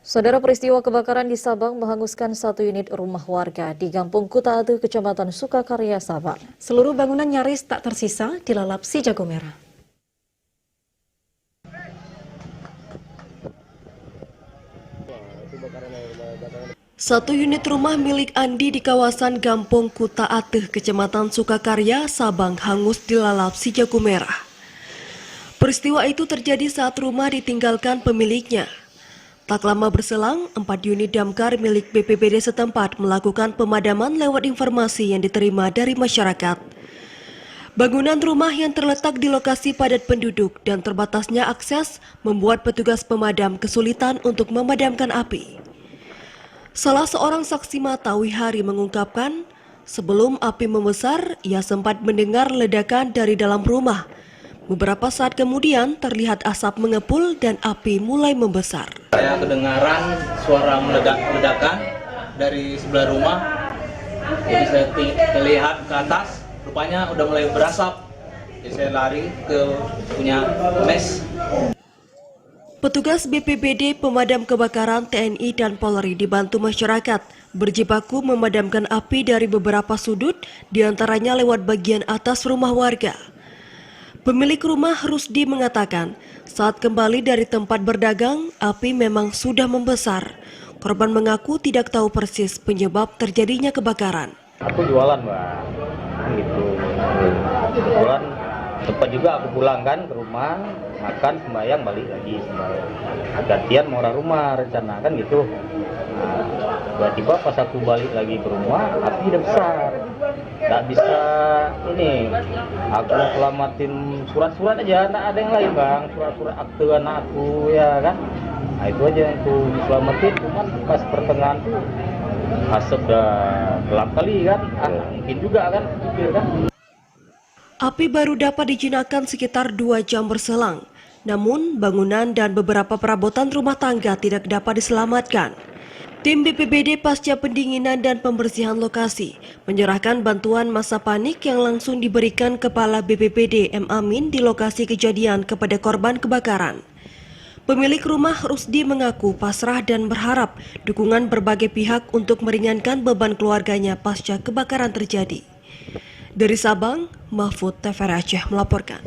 Saudara, peristiwa kebakaran di Sabang menghanguskan satu unit rumah warga di Kampung Kuta Atu, Kecamatan Sukakarya, Sabang. Seluruh bangunan nyaris tak tersisa dilalap si jago merah. Satu unit rumah milik Andi di kawasan Kampung Kuta Atu, Kecamatan Sukakarya, Sabang hangus dilalap si jago merah. Peristiwa itu terjadi saat rumah ditinggalkan pemiliknya. Tak lama berselang, 4 unit damkar milik BPBD setempat melakukan pemadaman lewat informasi yang diterima dari masyarakat. Bangunan rumah yang terletak di lokasi padat penduduk dan terbatasnya akses membuat petugas pemadam kesulitan untuk memadamkan api. Salah seorang saksi mata Wihari mengungkapkan, sebelum api membesar, ia sempat mendengar ledakan dari dalam rumah. Beberapa saat kemudian terlihat asap mengepul dan api mulai membesar. Saya kedengaran suara ledakan dari sebelah rumah. Jadi saya lihat ke atas, rupanya udah mulai berasap. Jadi saya lari ke punya mes. Petugas BPBD, pemadam kebakaran, TNI dan Polri dibantu masyarakat berjibaku memadamkan api dari beberapa sudut, diantaranya lewat bagian atas rumah warga. Pemilik rumah Rusdi mengatakan, saat kembali dari tempat berdagang, api memang sudah membesar. Korban mengaku tidak tahu persis penyebab terjadinya kebakaran. Aku jualan, Mbak, gitu. Kebetulan tempat juga aku pulang kan ke rumah, makan, sembahyang, balik lagi sembahyang. Gantian mau orang rumah rencana kan gitu. Nah, tiba-tiba pas aku balik lagi ke rumah, api udah besar. Nggak bisa ini, aku selamatin surat-surat aja, nggak ada yang lain bang, surat-surat akte anak aku ya kan. Nah itu aja yang aku selamatin, cuman pas pertengahan tuh asap udah gelap kali kan, mungkin juga kan, pikir kan. Api baru dapat dijinakkan sekitar 2 jam berselang, namun bangunan dan beberapa perabotan rumah tangga tidak dapat diselamatkan. Tim BPBD pasca pendinginan dan pembersihan lokasi menyerahkan bantuan masa panik yang langsung diberikan Kepala BPBD M. Amin di lokasi kejadian kepada korban kebakaran. Pemilik rumah Rusdi mengaku pasrah dan berharap dukungan berbagai pihak untuk meringankan beban keluarganya pasca kebakaran terjadi. Dari Sabang, Mahfud TVRI Aceh melaporkan.